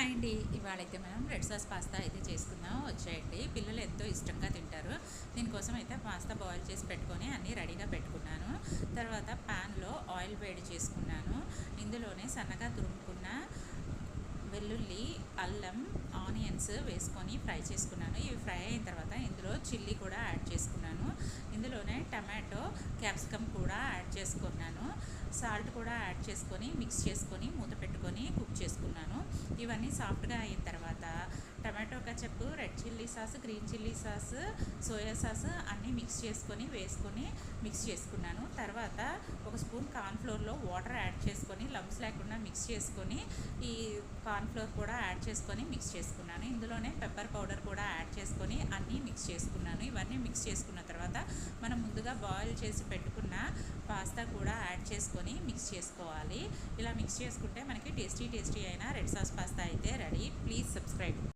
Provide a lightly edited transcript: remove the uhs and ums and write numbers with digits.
Hi అండి. ఇవాళైతే మనం red sauce pasta అయితే చేసుకుందాం. వచ్చేయండి. పిల్లలు ఎంతో ఇష్టంగా తింటారు. దీనికోసం అయితే పాస్తా బాయిల్ చేసి పెట్టుకొని అన్నీ రెడీగా పెట్టుకున్నాను. తర్వాత ప్యాన్లో ఆయిల్ వేడి చేసుకున్నాను. ఇందులోనే సన్నగా తురుముకున్న వెల్లుల్లి, అల్లం, ఆనియన్స్ వేసుకొని ఫ్రై చేసుకున్నాను. ఇవి ఫ్రై అయిన తర్వాత ఇందులో చిల్లీ కూడా యాడ్ చేసుకున్నాను. ఇందులోనే టమాటో, క్యాప్సికమ్ కూడా యాడ్ చేసుకున్నాను. సాల్ట్ కూడా యాడ్ చేసుకొని మిక్స్ చేసుకొని మూత పెట్టుకొని కుక్ చేసుకున్నాను. ఇవన్నీ సాఫ్ట్గా అయిన తర్వాత tomato ketchup, red chilli sauce, green chilli sauce, soya sauce అన్నీ వేసుకొని మిక్స్ చేసుకున్నాను. తర్వాత ఒక స్పూన్ కార్న్ఫ్లోర్లో వాటర్ యాడ్ చేసుకొని లంప్స్ లేకుండా మిక్స్ చేసుకొని ఈ కార్న్ఫ్లోర్ కూడా యాడ్ చేసుకొని మిక్స్ చేసుకున్నాను. ఇందులోనే పెప్పర్ పౌడర్ కూడా యాడ్ చేసుకొని అన్నీ మిక్స్ చేసుకున్నాను. ఇవన్నీ మిక్స్ చేసుకున్న తర్వాత మనం ముందుగా బాయిల్ చేసి పెట్టుకున్న పాస్తా కూడా యాడ్ చేసుకొని మిక్స్ చేసుకోవాలి. ఇలా మిక్స్ చేసుకుంటే మనకి టేస్టీ అయిన రెడ్ సాస్ పాస్తా అయితే రెడీ. Please subscribe.